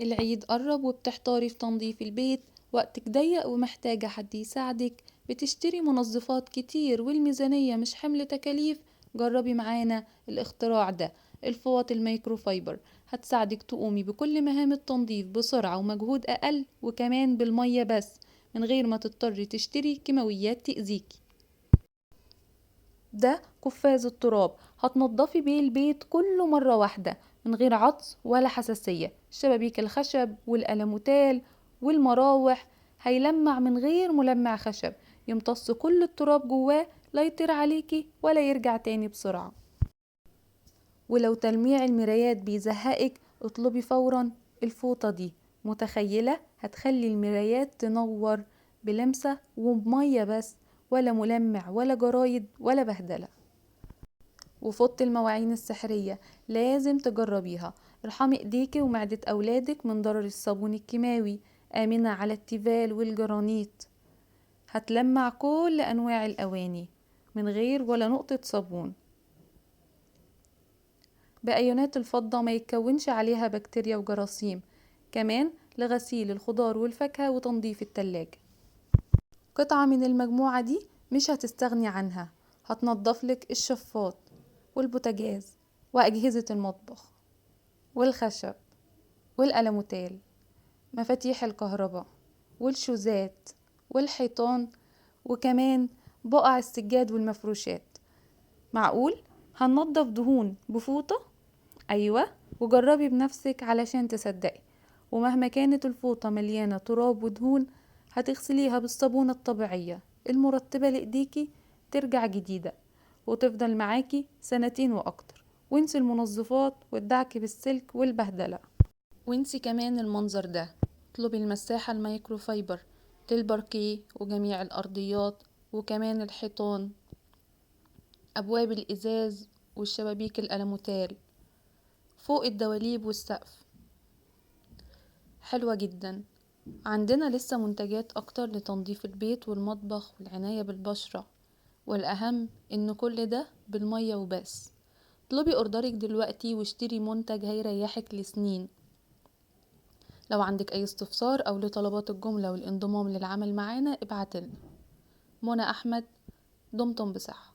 العيد قرب وبتحتاري في تنظيف البيت، وقتك ضيق ومحتاجة حد يساعدك، بتشتري منظفات كتير والميزانية مش حمل تكاليف. جربي معانا الاختراع ده، الفوط الميكروفايبر. هتساعدك تقومي بكل مهام التنظيف بسرعة ومجهود أقل، وكمان بالمية بس، من غير ما تضطري تشتري كيماويات تأذيكي. ده قفاز التراب، هتنضفي بيه البيت كله مرة واحدة من غير عطس ولا حساسية. شبابيك الخشب والألموتال والمراوح هيلمع من غير ملمع خشب، يمتص كل التراب جواه، لا يطير عليكي ولا يرجع تاني بسرعة. ولو تلميع المرايات بيزهقك، اطلبي فورا الفوطة دي. متخيلة هتخلي المرايات تنور بلمسة وبمية بس، ولا ملمع ولا جرايد ولا بهدلة. وفوطة المواعين السحرية لازم تجربيها. ارحمي ايديكي ومعدة اولادك من ضرر الصابون الكيماوي، آمنة على التيفال والجرانيت. هتلمع كل انواع الاواني من غير ولا نقطة صابون. بأيونات الفضة ما يتكونش عليها بكتيريا وجراثيم. كمان لغسيل الخضار والفاكهة وتنظيف التلاجة. قطعة من المجموعة دي مش هتستغني عنها، هتنضفلك الشفاط والبوتاجاز وأجهزة المطبخ والخشب والألموتال، مفاتيح الكهرباء والشوزات والحيطان، وكمان بقع السجاد والمفروشات. معقول هننضف دهون بفوطة؟ أيوة، وجربي بنفسك علشان تصدقي. ومهما كانت الفوطة مليانة تراب ودهون، هتغسليها بالصابونة الطبيعية المرطبة لإيديكي، ترجع جديدة وتفضل معاكي سنتين وأكتر. وانسي المنظفات والدعك بالسلك والبهدلة. وانسي كمان المنظر ده، اطلبي المساحة الميكروفايبر للباركيه وجميع الأرضيات، وكمان الحيطان، أبواب الإزاز والشبابيك الألموتال، فوق الدواليب والسقف. حلوة جدا. عندنا لسه منتجات أكتر لتنظيف البيت والمطبخ والعناية بالبشرة، والأهم إن كل ده بالمية وبس. اطلبي اوردرك دلوقتي واشتري منتج هيريحك لسنين. لو عندك أي استفسار أو لطلبات الجملة والانضمام للعمل معانا ابعتلنا. منى أحمد، دمتم بصحة.